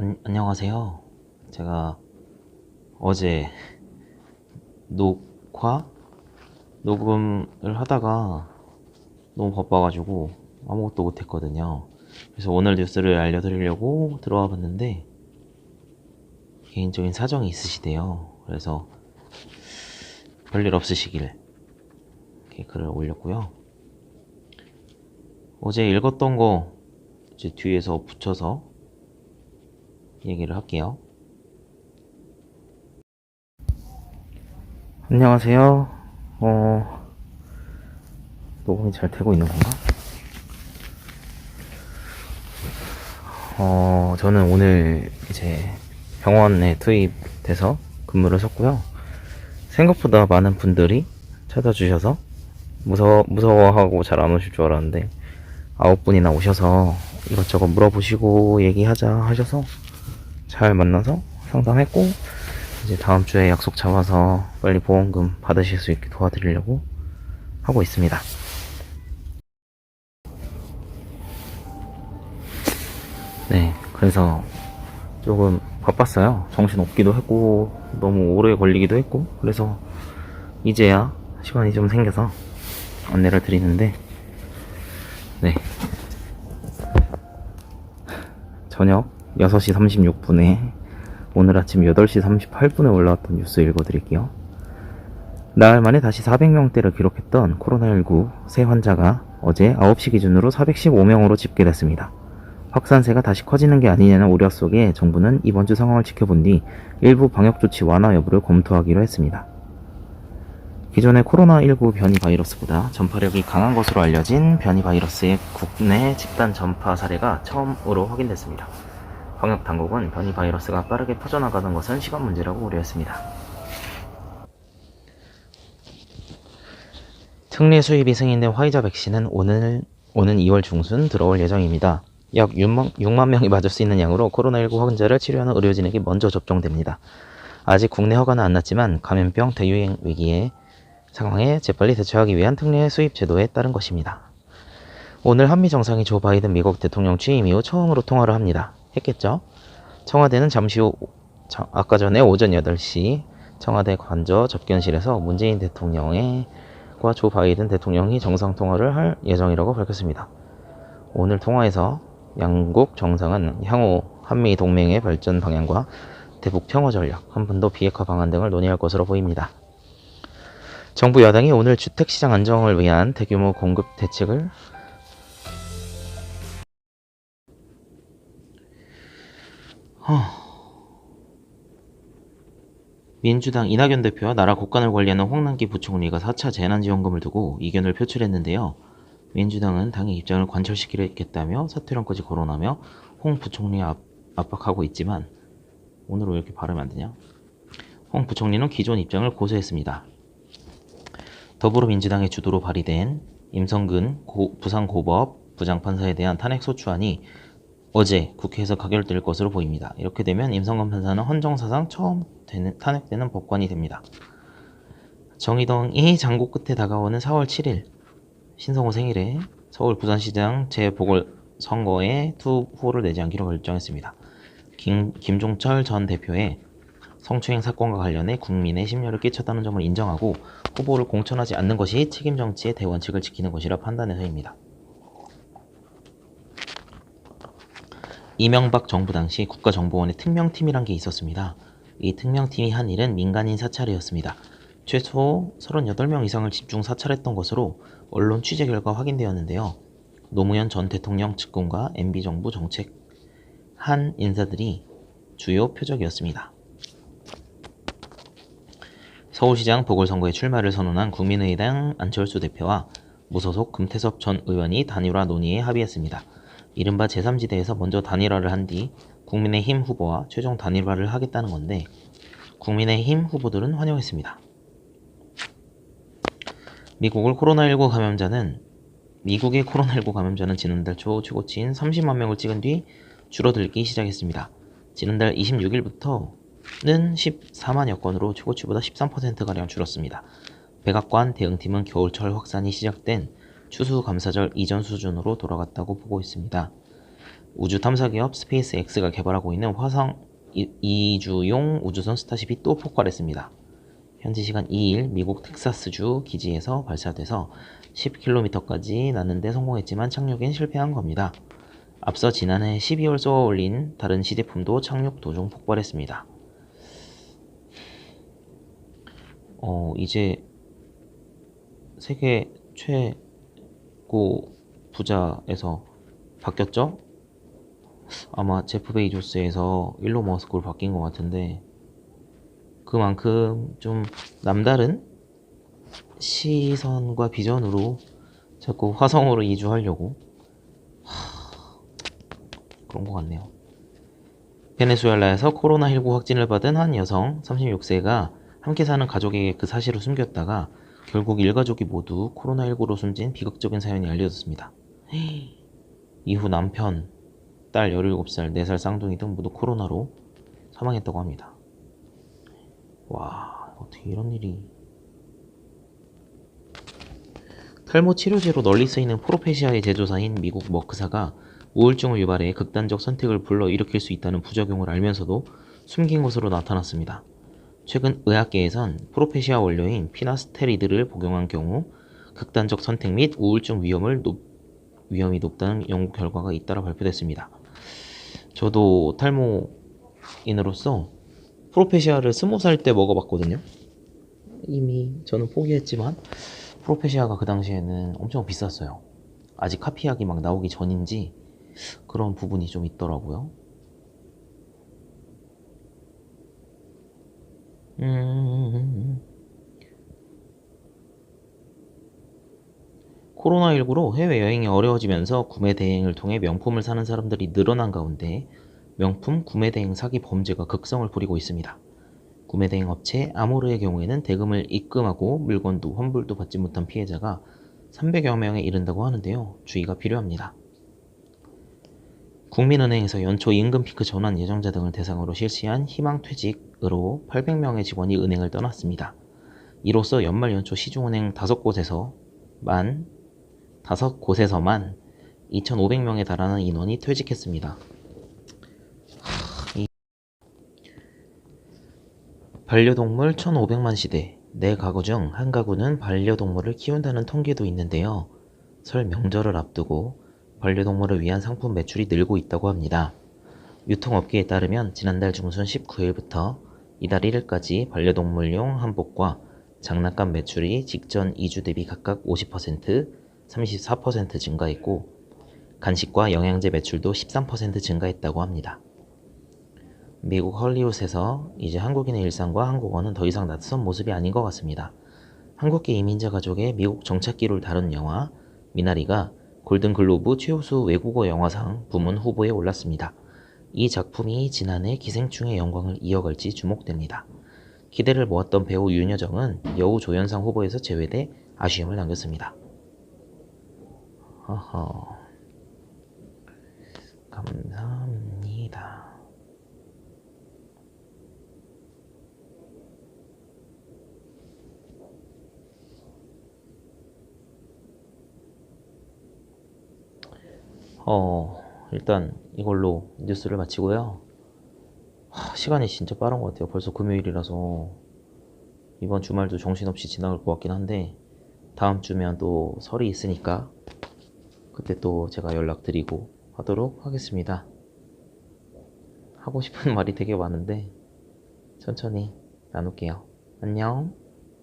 안녕하세요. 제가 어제 녹음을 하다가 너무 바빠가지고 아무것도 못했거든요. 그래서 오늘 뉴스를 알려드리려고 들어와 봤는데 개인적인 사정이 있으시대요. 그래서 별일 없으시길 이렇게 글을 올렸고요. 어제 읽었던 거 이제 뒤에서 붙여서 얘기를 할게요. 안녕하세요. 녹음이 잘 되고 있는 건가? 저는 오늘 이제 병원에 투입돼서 근무를 섰고요. 생각보다 많은 분들이 찾아주셔서 무서워하고 잘 안 오실 줄 알았는데 9분이나 오셔서 이것저것 물어보시고 얘기하자 하셔서 잘 만나서 상담했고, 이제 다음 주에 약속 잡아서 빨리 보험금 받으실 수 있게 도와드리려고 하고 있습니다. 네, 그래서 조금 바빴어요. 정신 없기도 했고 너무 오래 걸리기도 했고, 그래서 이제야 시간이 좀 생겨서 안내를 드리는데, 네, 저녁 6시 36분에 오늘 아침 8시 38분에 올라왔던 뉴스 읽어드릴게요. 나흘 만에 다시 400명대를 기록했던 코로나19 새 환자가 어제 9시 기준으로 415명으로 집계됐습니다. 확산세가 다시 커지는 게 아니냐는 우려 속에 정부는 이번 주 상황을 지켜본 뒤 일부 방역조치 완화 여부를 검토하기로 했습니다. 기존의 코로나19 변이 바이러스보다 전파력이 강한 것으로 알려진 변이 바이러스의 국내 집단 전파 사례가 처음으로 확인됐습니다. 방역당국은 변이 바이러스가 빠르게 퍼져나가는 것은 시간 문제라고 우려했습니다. 특례 수입이 승인된 화이자 백신은 오는 2월 중순 들어올 예정입니다. 약 6만 명이 맞을 수 있는 양으로 코로나19 확진자를 치료하는 의료진에게 먼저 접종됩니다. 아직 국내 허가는 안 났지만 감염병 대유행 위기의 상황에 재빨리 대처하기 위한 특례 수입 제도에 따른 것입니다. 오늘 한미 정상이 조 바이든 미국 대통령 취임 이후 처음으로 통화를 합니다. 했겠죠? 청와대는 잠시 후 아까 전에 오전 8시 청와대 관저 접견실에서 문재인 대통령과 조 바이든 대통령이 정상통화를 할 예정이라고 밝혔습니다. 오늘 통화에서 양국 정상은 향후 한미 동맹의 발전 방향과 대북 평화 전략, 한반도 비핵화 방안 등을 논의할 것으로 보입니다. 정부 야당이 오늘 주택시장 안정을 위한 대규모 공급 대책을 민주당 이낙연 대표와 나라 국간을 관리하는 홍남기 부총리가 4차 재난지원금을 두고 이견을 표출했는데요. 민주당은 당의 입장을 관철시키겠다며 사퇴론까지 거론하며 홍 부총리에 압박하고 있지만, 오늘 왜 이렇게 발음이 안 되냐? 홍 부총리는 기존 입장을 고수했습니다. 더불어민주당의 주도로 발의된 임성근 부산고법 부장판사에 대한 탄핵소추안이 어제 국회에서 가결될 것으로 보입니다. 이렇게 되면 임성근 판사는 헌정사상 처음 탄핵되는 법관이 됩니다. 정의당이 장고 끝에 다가오는 4월 7일 신성호 생일에 서울 부산시장 재보궐선거에 투표를 내지 않기로 결정했습니다. 김종철 전 대표의 성추행 사건과 관련해 국민의 심려를 끼쳤다는 점을 인정하고 후보를 공천하지 않는 것이 책임정치의 대원칙을 지키는 것이라 판단해서입니다. 이명박 정부 당시 국가정보원에 특명팀이란 게 있었습니다. 이 특명팀이 한 일은 민간인 사찰이었습니다. 최소 38명 이상을 집중 사찰했던 것으로 언론 취재 결과 확인되었는데요. 노무현 전 대통령 측근과 MB정부 정책 한 인사들이 주요 표적이었습니다. 서울시장 보궐선거에 출마를 선언한 국민의당 안철수 대표와 무소속 금태섭 전 의원이 단일화 논의에 합의했습니다. 이른바 제3지대에서 먼저 단일화를 한 뒤 국민의힘 후보와 최종 단일화를 하겠다는 건데, 국민의힘 후보들은 환영했습니다. 미국의 코로나19 감염자는 지난달 초 최고치인 30만 명을 찍은 뒤 줄어들기 시작했습니다. 지난달 26일부터는 14만여 건으로 최고치보다 13%가량 줄었습니다. 백악관 대응팀은 겨울철 확산이 시작된 추수감사절 이전 수준으로 돌아갔다고 보고 있습니다. 우주 탐사 기업 스페이스X가 개발하고 있는 화성 이주용 우주선 스타쉽이 또 폭발했습니다. 현지 시간 2일 미국 텍사스주 기지에서 발사돼서 10km까지 나는데 성공했지만 착륙엔 실패한 겁니다. 앞서 지난해 12월 쏘아 올린 다른 시제품도 착륙 도중 폭발했습니다. 이제 세계 최고 부자에서 바뀌었죠? 아마 제프 베이조스에서 일론 머스크로 바뀐 것 같은데, 그만큼 좀 남다른 시선과 비전으로 자꾸 화성으로 이주하려고 그런 것 같네요. 베네수엘라에서 코로나19 확진을 받은 한 여성 36세가 함께 사는 가족에게 그 사실을 숨겼다가 결국 일가족이 모두 코로나19로 숨진 비극적인 사연이 알려졌습니다. 이후 남편, 딸 17살, 4살 쌍둥이 등 모두 코로나로 사망했다고 합니다. 와, 어떻게 이런 일이. 탈모 치료제로 널리 쓰이는 프로페시아의 제조사인 미국 머크사가 우울증을 유발해 극단적 선택을 불러일으킬 수 있다는 부작용을 알면서도 숨긴 것으로 나타났습니다. 최근 의학계에선 프로페시아 원료인 피나스테리드를 복용한 경우 극단적 선택 및 우울증 위험이 높다는 연구 결과가 잇따라 발표됐습니다. 저도 탈모인으로서 프로페시아를 20살 때 먹어봤거든요. 이미 저는 포기했지만 프로페시아가 그 당시에는 엄청 비쌌어요. 아직 카피약이 막 나오기 전인지 그런 부분이 좀 있더라고요. 코로나19로 해외여행이 어려워지면서 구매 대행을 통해 명품을 사는 사람들이 늘어난 가운데 명품 구매 대행 사기 범죄가 극성을 부리고 있습니다. 구매 대행 업체 아모르의 경우에는 대금을 입금하고 물건도 환불도 받지 못한 피해자가 300여 명에 이른다고 하는데요. 주의가 필요합니다. 국민은행에서 연초 임금 피크 전환 예정자 등을 대상으로 실시한 희망퇴직으로 800명의 직원이 은행을 떠났습니다. 이로써 연말 연초 시중은행 5곳에서만 2,500명에 달하는 인원이 퇴직했습니다. 반려동물 1,500만 시대. 내 가구 중 한 가구는 반려동물을 키운다는 통계도 있는데요. 설 명절을 앞두고 반려동물을 위한 상품 매출이 늘고 있다고 합니다. 유통업계에 따르면 지난달 중순 19일부터 이달 1일까지 반려동물용 한복과 장난감 매출이 직전 2주 대비 각각 50%, 34% 증가했고 간식과 영양제 매출도 13% 증가했다고 합니다. 미국 헐리우드에서 이제 한국인의 일상과 한국어는 더 이상 낯선 모습이 아닌 것 같습니다. 한국계 이민자 가족의 미국 정착기를 다룬 영화 미나리가 골든글로브 최우수 외국어 영화상 부문 후보에 올랐습니다. 이 작품이 지난해 기생충의 영광을 이어갈지 주목됩니다. 기대를 모았던 배우 윤여정은 여우 조연상 후보에서 제외돼 아쉬움을 남겼습니다. 감사합니다. 일단 이걸로 뉴스를 마치고요. 시간이 진짜 빠른 것 같아요. 벌써 금요일이라서 이번 주말도 정신없이 지나갈 것 같긴 한데 다음 주면 또 설이 있으니까 그때 또 제가 연락드리고 하도록 하겠습니다. 하고 싶은 말이 되게 많은데 천천히 나눌게요. 안녕.